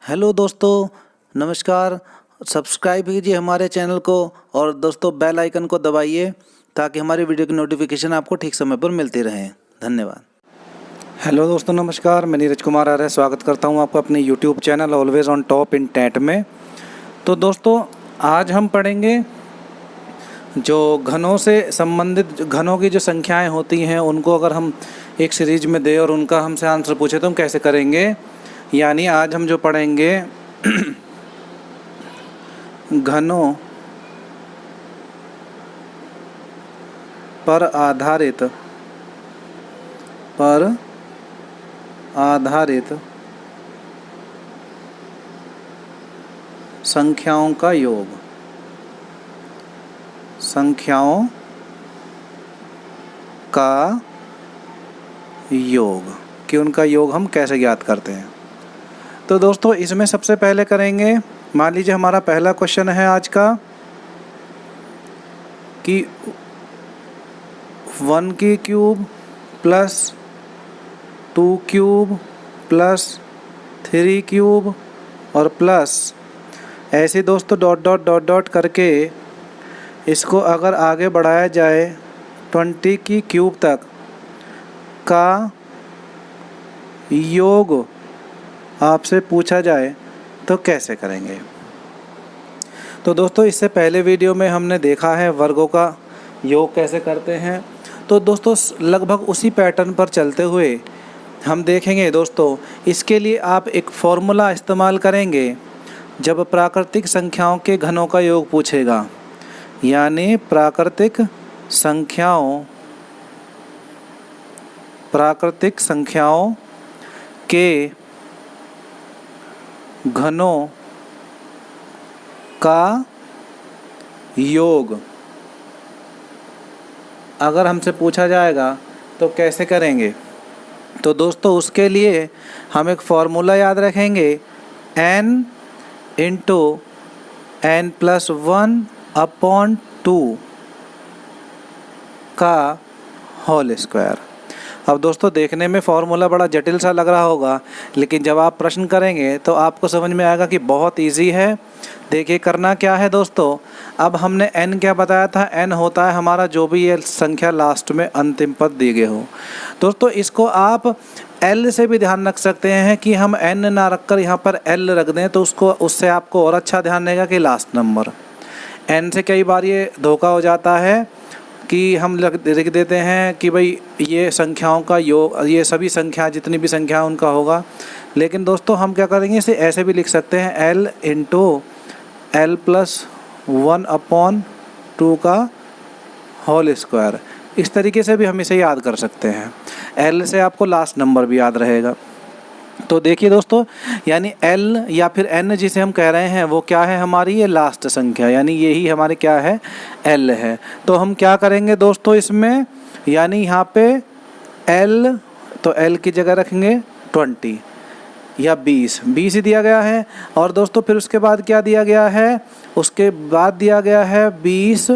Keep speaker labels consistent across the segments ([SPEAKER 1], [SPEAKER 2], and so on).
[SPEAKER 1] Hello दोस्तों, नमस्कार। Subscribe कीजिए हमारे चैनल को और दोस्तों बेल आइकन को दबाइए ताकि हमारी वीडियो की नोटिफिकेशन आपको ठीक समय पर मिलती रहे। धन्यवाद।
[SPEAKER 2] हेलो दोस्तों, नमस्कार। मैं नीरज कुमार आर्य स्वागत करता हूं आपका अपने YouTube channel always on top in TET में। तो दोस्तों, आज हम पढ़ेंगे जो घनों से संबंधित घनों की जो संख्याएं होती हैं उनको अगर हम एक सीरीज में दें और उनका हमसे आंसर पूछे तो हम कैसे करेंगे। यानी आज हम जो पढ़ेंगे घनों पर आधारित संख्याओं का योग, कि उनका योग हम कैसे ज्ञात करते हैं। तो दोस्तों, इसमें सबसे पहले करेंगे, मान लीजिए हमारा पहला क्वेश्चन है आज का कि 1 की cube plus 2 cube plus 3 cube और प्लस ऐसे दोस्तों डॉट डॉट डॉट डॉट करके इसको अगर आगे बढ़ाया जाए 20 की क्यूब तक का योग आपसे पूछा जाए तो कैसे करेंगे। तो दोस्तों, इससे पहले वीडियो में हमने देखा है वर्गों का योग कैसे करते हैं। तो दोस्तों, लगभग उसी पैटर्न पर चलते हुए हम देखेंगे दोस्तों, इसके लिए आप एक फॉर्मूला इस्तेमाल करेंगे जब प्राकृतिक संख्याओं के घनों का योग पूछेगा। यानी प्राकृतिक संख्याओं के घनों का योग अगर हमसे पूछा जाएगा तो कैसे करेंगे। तो दोस्तों, उसके लिए हम एक फॉर्मूला याद रखेंगे, n इंटू n+1/2 का होल स्क्वायर। अब दोस्तों, देखने में फॉर्मूला बड़ा जटिल सा लग रहा होगा, लेकिन जब आप प्रश्न करेंगे तो आपको समझ में आएगा कि बहुत इजी है। देखिए करना क्या है दोस्तों, अब हमने n क्या बताया था, n होता है हमारा जो भी ये संख्या लास्ट में अंतिम पद दिए गए हो। दोस्तों, इसको आप l से भी ध्यान रख सकते हैं कि हम n ना रखकर यहाँ पर l रख दें तो उससे आपको और अच्छा ध्यान रहेगा कि लास्ट नंबर। n से कई बार ये धोखा हो जाता है कि हम लिख देते हैं कि भाई ये संख्याओं का योग, ये सभी संख्या जितनी भी संख्या उनका होगा। लेकिन दोस्तों, हम क्या करेंगे, इसे ऐसे भी लिख सकते हैं, l इंटू l+1/2 का होल स्क्वायर। इस तरीके से भी हम इसे याद कर सकते हैं। l से आपको लास्ट नंबर भी याद रहेगा। तो देखिए दोस्तों, यानी l या फिर n जिसे हम कह रहे हैं वो क्या है, हमारी ये लास्ट संख्या, यानी यही हमारी क्या है, l है। तो हम क्या करेंगे दोस्तों इसमें, यानी यहाँ पे l, तो l की जगह रखेंगे 20 या 20 ही दिया गया है। और दोस्तों फिर उसके बाद क्या दिया गया है, उसके बाद दिया गया है 20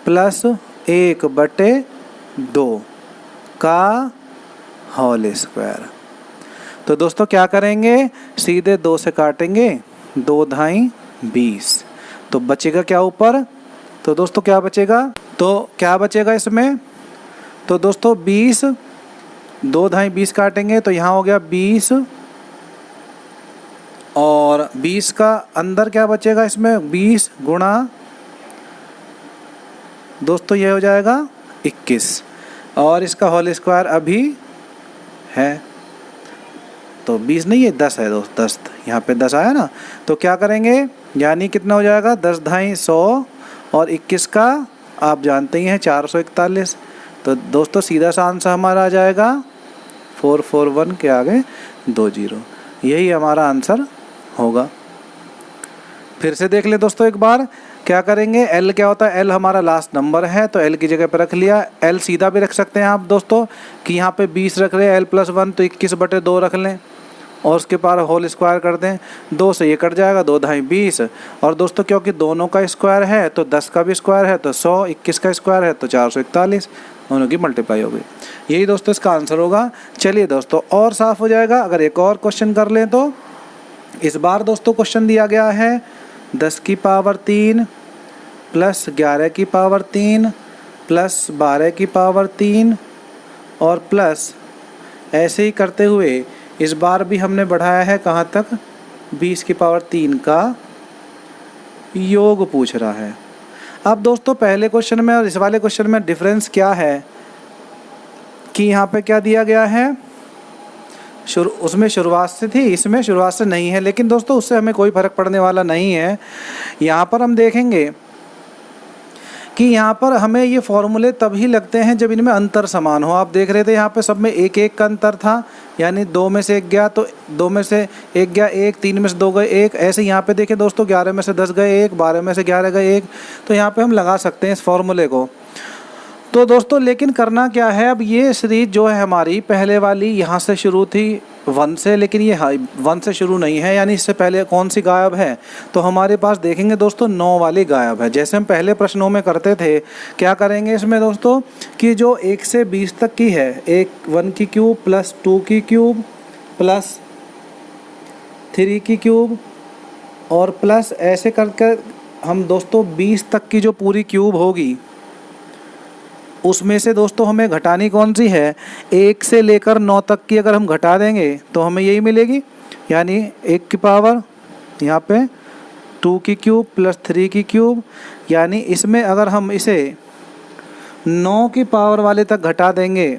[SPEAKER 2] + 1/2 का होल स्क्वायर। तो दोस्तों क्या करेंगे, सीधे 2 से काटेंगे, 2 धाई 20, तो बचेगा क्या ऊपर। तो दोस्तों क्या बचेगा, तो क्या बचेगा इसमें, तो दोस्तों 20, 2 धाई 20 काटेंगे तो यहाँ हो गया 20, और 20 का अंदर क्या बचेगा इसमें, 20 गुणा दोस्तों ये हो जाएगा 21, और इसका होल स्क्वायर अभी है तो 20 नहीं है 10 है दोस्त, 10 यहाँ पे 10 आया ना। तो क्या करेंगे, यानी कितना हो जाएगा, 10 धाई 100 और 21 का आप जानते ही हैं 441। तो दोस्तों सीधा सा आंसर हमारा आ जाएगा 441 के आगे 20, यही हमारा आंसर होगा। फिर से देख ले दोस्तों एक बार, क्या करेंगे, l क्या होता है, l हमारा लास्ट नंबर है तो l की जगह पर रख लिया। l सीधा भी रख सकते हैं आप दोस्तों कि यहाँ पे 20 रख रहे हैं, l+1 तो 21/2 रख लें और उसके पार होल स्क्वायर कर दें। 2 से ये कट जाएगा, 2 धाई 20, और दोस्तों क्योंकि दोनों का स्क्वायर है तो 10 का भी स्क्वायर है तो 100, 21 का स्क्वायर है तो 441, दोनों की मल्टीप्लाई हो गई। यही दोस्तों इसका आंसर होगा। चलिए दोस्तों और साफ हो जाएगा। अगर एक और क्वेश्चन कर लें तो इस बार दोस्तों क्वेश्चन दिया गया है 10 की पावर 3 प्लस 11 की पावर 3 प्लस 12 की पावर 3 और प्लस ऐसे ही करते हुए इस बार भी हमने बढ़ाया है कहाँ तक, 20 की पावर 3 का योग पूछ रहा है। अब दोस्तों पहले क्वेश्चन में और इस वाले क्वेश्चन में डिफरेंस क्या है कि यहाँ पे क्या दिया गया है, उसमें शुरुआत से थी, इसमें शुरुआत से नहीं है, लेकिन दोस्तों उससे हमें कोई फ़र्क पड़ने वाला नहीं है। यहाँ पर हम देखेंगे कि यहाँ पर हमें ये फॉर्मूले तभी लगते हैं जब इनमें अंतर समान हो। आप देख रहे थे यहाँ पे सब में एक एक का अंतर था, यानी 2 में से 1 गया तो 2 में से 1 गया 1, 3 में से 2 गए 1, ऐसे यहाँ पे देखें दोस्तों 11 में से 10 गए 1, 12 में से 11 गए 1, तो यहाँ पे हम लगा सकते हैं इस फॉर्मूले को। तो दोस्तों लेकिन करना क्या है, अब ये सीरीज जो है हमारी पहले वाली यहाँ से शुरू थी 1 से, लेकिन ये 1 से शुरू नहीं है, यानी इससे पहले कौन सी गायब है, तो हमारे पास देखेंगे दोस्तों 9 वाली गायब है। जैसे हम पहले प्रश्नों में करते थे, क्या करेंगे इसमें दोस्तों कि जो 1 से 20 तक की है, 1 की क्यूब प्लस 2 की क्यूब प्लस 3 की क्यूब और प्लस ऐसे करके हम दोस्तों 20 तक की जो पूरी क्यूब होगी उसमें से दोस्तों हमें घटानी कौन सी है, 1 से लेकर 9 तक की अगर हम घटा देंगे तो हमें यही मिलेगी, यानी 1 की पावर यहाँ पे 2 की क्यूब प्लस 3 की क्यूब, यानी इसमें अगर हम इसे 9 की पावर वाले तक घटा देंगे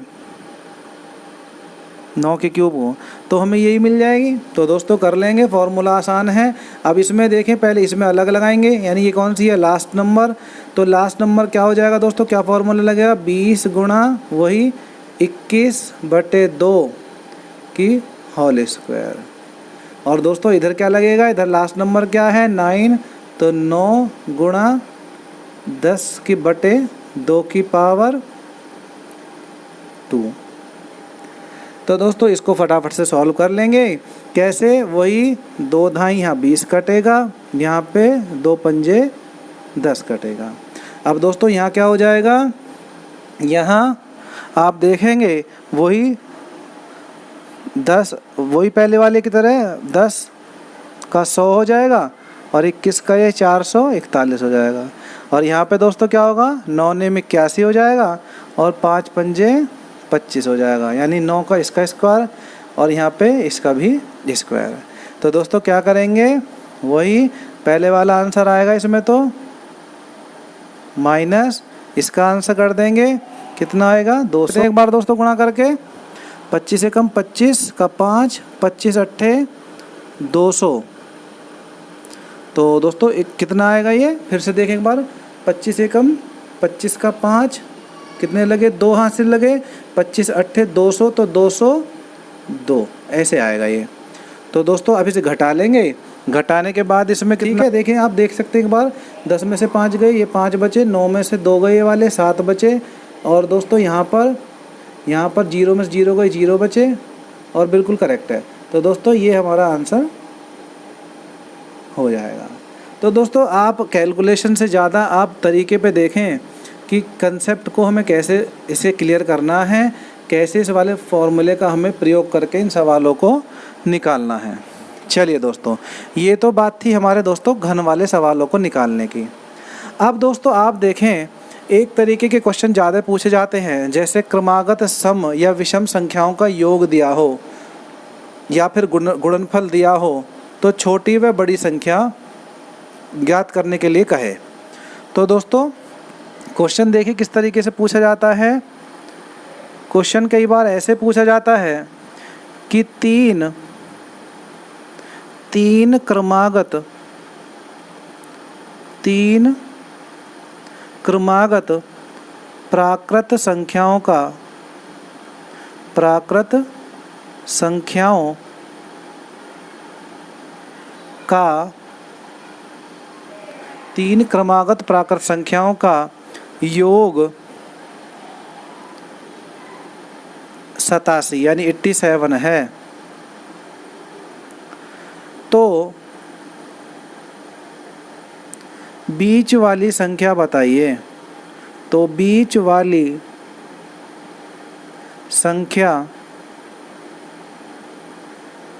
[SPEAKER 2] 9 की क्यूब को, तो हमें यही मिल जाएगी। तो दोस्तों कर लेंगे, फॉर्मूला आसान है। अब इसमें देखें, पहले इसमें अलग लगाएंगे, यानी ये कौन सी है, लास्ट नंबर, तो लास्ट नंबर क्या हो जाएगा दोस्तों, क्या फॉर्मूला लगेगा, 20 गुणा वही 21/2 की होल स्क्वायर। और दोस्तों इधर क्या लगेगा, इधर लास्ट नंबर क्या है 9, तो 9 गुणा 10/2 की पावर 2। तो दोस्तों इसको फटाफट से सॉल्व कर लेंगे। कैसे, वही 2 धाई यहाँ 20 कटेगा, यहाँ पे 2 पंजे 10 कटेगा। अब दोस्तों यहाँ क्या हो जाएगा, यहाँ आप देखेंगे वही 10, वही पहले वाले की तरह 10 का 100 हो जाएगा और 21 का ये 441 हो जाएगा। और यहाँ पे दोस्तों क्या होगा, 9 ने 81 हो जाएगा और 5 पंजे 25 हो जाएगा, यानी 9 का इसका स्क्वायर और यहाँ पे इसका भी स्क्वायर। तो दोस्तों क्या करेंगे, वही पहले वाला आंसर आएगा इसमें, तो माइनस इसका आंसर कर देंगे, कितना आएगा 200। एक बार दोस्तों गुणा करके 25 से कम 25 का 5, 25 अट्ठे 200, तो दोस्तों एक कितना आएगा ये, फिर से देखें एक बार, 25 से कम 25 का 5 कितने लगे, 2 हाथ से लगे, 25 अट्ठे 200, तो 202 ऐसे आएगा ये। तो दोस्तों अब इसे घटा लेंगे, घटाने के बाद इसमें ठीक है, देखें आप देख सकते हैं एक बार, 10 में से 5 गए, ये 5 बचे, 9 में से 2 गए ये वाले, 7 बचे, और दोस्तों यहाँ पर 0 में से 0 गए, 0 बचे, और बिल्कुल करेक्ट है। तो दोस्तों ये हमारा आंसर हो जाएगा। तो दोस्तों आप कैलकुलेशन से ज़्यादा आप तरीके पे देखें कि कंसेप्ट को हमें कैसे इसे क्लियर करना है, कैसे इस वाले फॉर्मूले का हमें प्रयोग करके इन सवालों को निकालना है। चलिए दोस्तों, ये तो बात थी हमारे दोस्तों घन वाले सवालों को निकालने की। अब दोस्तों आप देखें, एक तरीके के क्वेश्चन ज़्यादा पूछे जाते हैं, जैसे क्रमागत सम या विषम संख्याओं का योग दिया हो या फिर गुणनफल दिया हो, तो छोटी व बड़ी संख्या ज्ञात करने के लिए कहे। तो दोस्तों क्वेश्चन देखिए किस तरीके से पूछा जाता है। क्वेश्चन कई बार ऐसे पूछा जाता है कि तीन क्रमागत प्राकृत संख्याओं का 3 क्रमागत प्राकृत संख्याओं का योग 87 यानी 87 है। तो बीच वाली संख्या बताइए, तो बीच वाली संख्या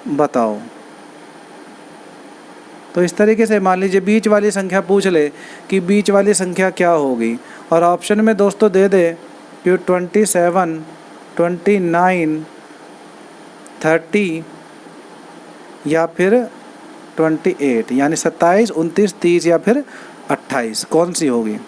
[SPEAKER 2] बताओ। तो इस तरीके से मान लीजिए बीच वाली संख्या पूछ ले कि बीच वाली संख्या क्या होगी, और ऑप्शन में दोस्तों दे दे कि 27, 29, 30 या फिर 28, यानी 27, 29, 30 या फिर 28, कौन सी होगी।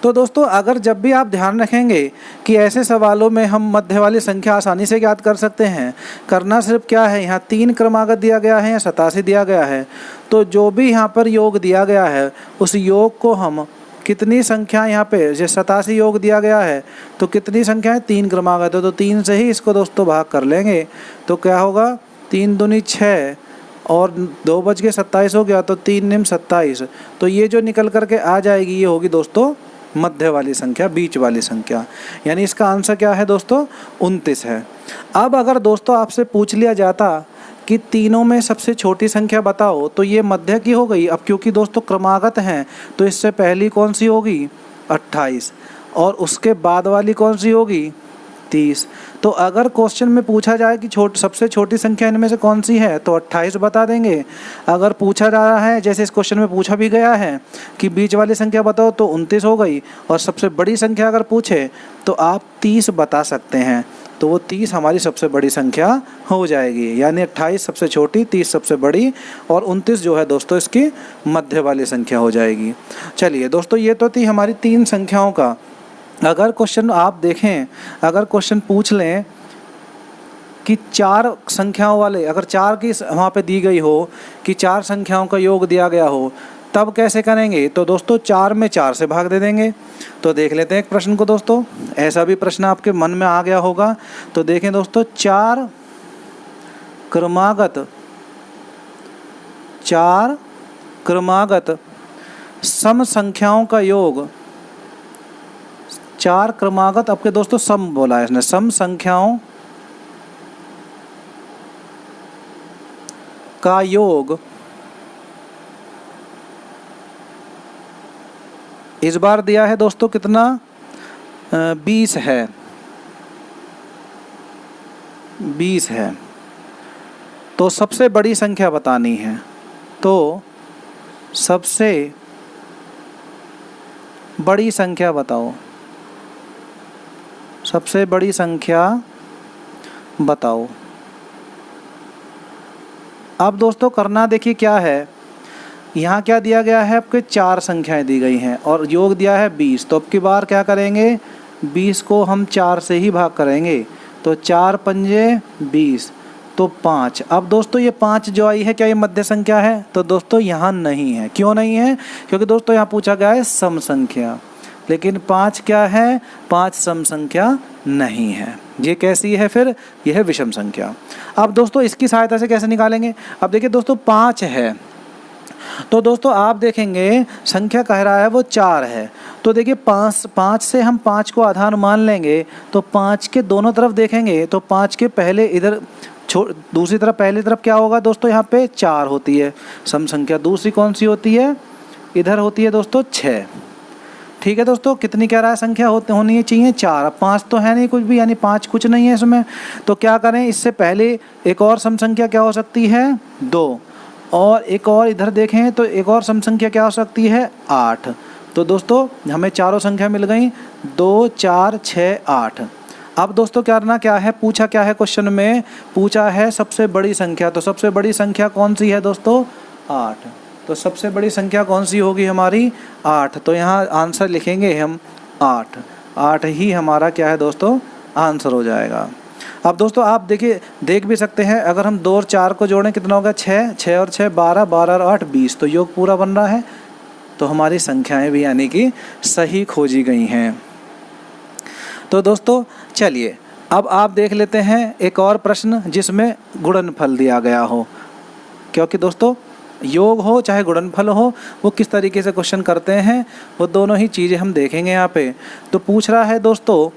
[SPEAKER 2] तो दोस्तों अगर जब भी आप ध्यान रखेंगे कि ऐसे सवालों में हम मध्य वाली संख्या आसानी से ज्ञात कर सकते हैं, करना सिर्फ क्या है, यहाँ 3 क्रमागत दिया गया है या 87 दिया गया है, तो जो भी यहाँ पर योग दिया गया है उस योग को हम कितनी संख्या यहाँ पे जैसे 87 योग दिया गया है तो कितनी संख्या है, 3 क्रमागत है, तो 3 से ही इसको दोस्तों भाग कर लेंगे। तो क्या होगा, 3 दूनी 6 और 2 बज के 27 हो गया, तो 3 निम 27, तो ये जो निकल करके आ जाएगी ये होगी दोस्तों मध्य वाली संख्या, बीच वाली संख्या, यानी इसका आंसर क्या है दोस्तों, 29 है। अब अगर दोस्तों आपसे पूछ लिया जाता कि तीनों में सबसे छोटी संख्या बताओ, तो ये मध्य की हो गई। अब क्योंकि दोस्तों क्रमागत हैं तो इससे पहली कौन सी होगी, 28, और उसके बाद वाली कौन सी होगी, 30। तो अगर क्वेश्चन में पूछा जाए कि सबसे छोटी संख्या इनमें से कौन सी है तो 28 बता देंगे। अगर पूछा जा रहा है, जैसे इस क्वेश्चन में पूछा भी गया है कि बीच वाली संख्या बताओ, तो 29 हो गई, और सबसे बड़ी संख्या अगर पूछे तो आप 30 बता सकते हैं, तो वो 30 हमारी सबसे बड़ी संख्या हो जाएगी, यानी 28 सबसे छोटी, 30 सबसे बड़ी, और 29 जो है दोस्तों इसकी मध्य वाली संख्या हो जाएगी। चलिए दोस्तों, ये तो थी हमारी 3 संख्याओं का। अगर क्वेश्चन आप देखें, अगर क्वेश्चन पूछ लें कि 4 संख्याओं वाले, अगर 4 की वहाँ पे दी गई हो कि 4 संख्याओं का योग दिया गया हो, तब कैसे करेंगे, तो दोस्तों 4 में 4 से भाग दे देंगे। तो देख लेते हैं एक प्रश्न को दोस्तों, ऐसा भी प्रश्न आपके मन में आ गया होगा। तो देखें दोस्तों, 4 क्रमागत सम संख्याओं का योग, 4 क्रमागत आपके दोस्तों सम बोला है इसने, सम संख्याओं का योग इस बार दिया है दोस्तों कितना, 20 है, 20 है। तो सबसे बड़ी संख्या बतानी है, तो सबसे बड़ी संख्या बताओ, सबसे बड़ी संख्या बताओ। अब दोस्तों करना देखिए क्या है, यहाँ क्या दिया गया है, आपके 4 संख्याएं दी गई हैं और योग दिया है 20। तो अब की बार क्या करेंगे, 20 को हम 4 से ही भाग करेंगे, तो 4 पंजे 20, तो 5। अब दोस्तों ये 5 जो आई है, क्या ये मध्य संख्या है, तो दोस्तों यहाँ नहीं है। क्यों नहीं है, क्योंकि दोस्तों यहाँ पूछा गया है सम संख्या, लेकिन 5 क्या है, 5 सम संख्या नहीं है। ये कैसी है फिर, यह है विषम संख्या। अब दोस्तों इसकी सहायता से कैसे निकालेंगे, अब देखिए दोस्तों 5 है, तो दोस्तों आप देखेंगे संख्या कह रहा है वो 4 है, तो देखिए 5 से हम 5 को आधार मान लेंगे, तो 5 के दोनों तरफ देखेंगे, तो 5 के पहले इधर दूसरी तरफ, पहली तरफ क्या होगा दोस्तों, यहाँ पे 4 होती है सम संख्या, दूसरी कौन सी होती है, इधर होती है दोस्तों 6। ठीक है दोस्तों, कितनी कह रहा है संख्या होनी चाहिए, 4। अब 5 तो है नहीं कुछ भी, यानी 5 कुछ नहीं है इसमें, तो क्या करें, इससे पहले एक और सम संख्या क्या हो सकती है, 2, और एक और इधर देखें तो एक और सम संख्या क्या हो सकती है, 8। तो दोस्तों हमें चारों संख्या मिल गई, 2, 4, 6, 8। अब दोस्तों करना क्या है, पूछा क्या है क्वेश्चन में, पूछा है सबसे बड़ी संख्या, तो सबसे बड़ी संख्या कौन सी है दोस्तों, 8। तो सबसे बड़ी संख्या कौन सी होगी हमारी, 8। तो यहाँ आंसर लिखेंगे हम 8, 8 ही हमारा क्या है दोस्तों आंसर हो जाएगा। अब दोस्तों आप देखिए, देख भी सकते हैं, अगर हम 2 और 4 को जोड़ें कितना होगा, 6, 6 और 6 12, 12 और 8 20, तो योग पूरा बन रहा है। तो हमारी संख्याएं भी यानी कि सही खोजी गई हैं। तो दोस्तों चलिए अब आप देख लेते हैं एक और प्रश्न जिसमें गुणनफल दिया गया हो, क्योंकि दोस्तों योग हो चाहे गुणनफल हो, वो किस तरीके से क्वेश्चन करते हैं वो दोनों ही चीज़ें हम देखेंगे यहाँ पे। तो पूछ रहा है दोस्तों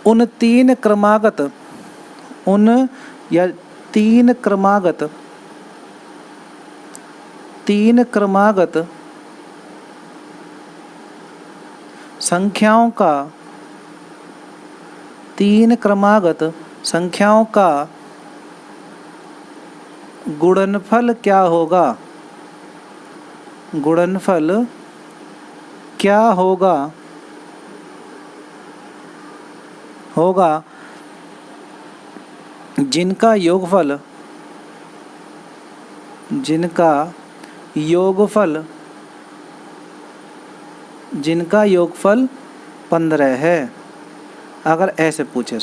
[SPEAKER 2] उन 3 क्रमागत संख्याओं का, 3 क्रमागत संख्याओं का गुणनफल क्या होगा, गुणनफल क्या होगा जिनका योगफल 15 है, अगर ऐसे पूछे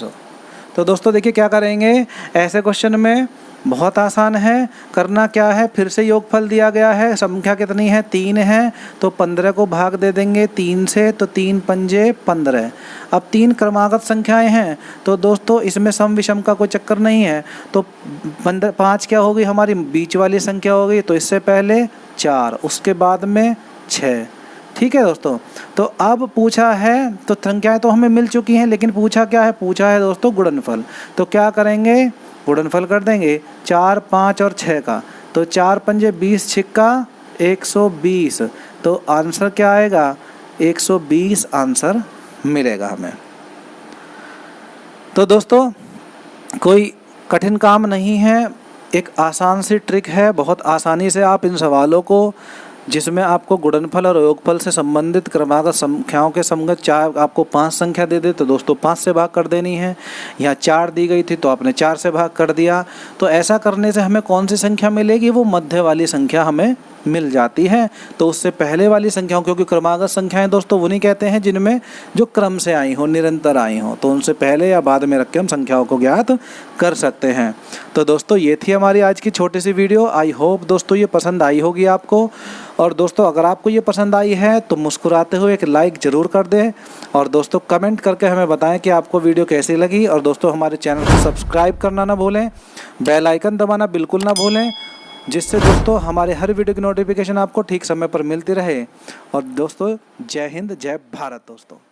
[SPEAKER 2] तो दोस्तों देखिए क्या करेंगे। ऐसे क्वेश्चन में बहुत आसान है, करना क्या है, फिर से योगफल दिया गया है, संख्या कितनी है 3 है, तो 15 को भाग दे देंगे 3 से, तो 3 पंजे 15। अब 3 क्रमागत संख्याएं हैं, तो दोस्तों इसमें सम विषम का कोई चक्कर नहीं है, तो 5 क्या होगी हमारी बीच वाली संख्या होगी, तो इससे पहले 4, उसके बाद में 6। ठीक है दोस्तों, तो अब पूछा है, तो संख्याएं तो हमें मिल चुकी हैं, लेकिन पूछा क्या है, पूछा है दोस्तों गुणनफल। तो क्या करेंगे, गुणनफल कर देंगे 4, 5 और 6 का, तो 4 पंजे 20 छिक्का 120, तो आंसर क्या आएगा 120 आंसर मिलेगा हमें। तो दोस्तों कोई कठिन काम नहीं है, एक आसान सी ट्रिक है, बहुत आसानी से आप इन सवालों को, जिसमें आपको गुणनफल और योगफल से संबंधित क्रमागत संख्याओं के संगत, चाहे आपको 5 संख्या दे दे तो दोस्तों 5 से भाग कर देनी है, या 4 दी गई थी तो आपने 4 से भाग कर दिया। तो ऐसा करने से हमें कौन सी संख्या मिलेगी, वो मध्य वाली संख्या हमें मिल जाती है। तो उससे पहले वाली संख्याओं, क्योंकि क्रमागत संख्याएं दोस्तों वो नहीं कहते हैं जिनमें जो क्रम से आई हो, निरंतर आई हो, तो उनसे पहले या बाद में रख के हम संख्याओं को ज्ञात कर सकते हैं। तो दोस्तों ये थी हमारी आज की छोटी सी वीडियो। आई होप दोस्तों ये पसंद आई होगी आपको। और दोस्तों अगर आपको ये पसंद आई है तो मुस्कुराते हुए एक लाइक ज़रूर कर दें, और दोस्तों कमेंट करके हमें बताएं कि आपको वीडियो कैसी लगी। और दोस्तों हमारे चैनल को सब्सक्राइब करना ना भूलें, बेल आइकन दबाना बिल्कुल ना भूलें, जिससे दोस्तों हमारे हर वीडियो की नोटिफिकेशन आपको ठीक समय पर मिलती रहे। और दोस्तों जय हिंद, जय भारत दोस्तों।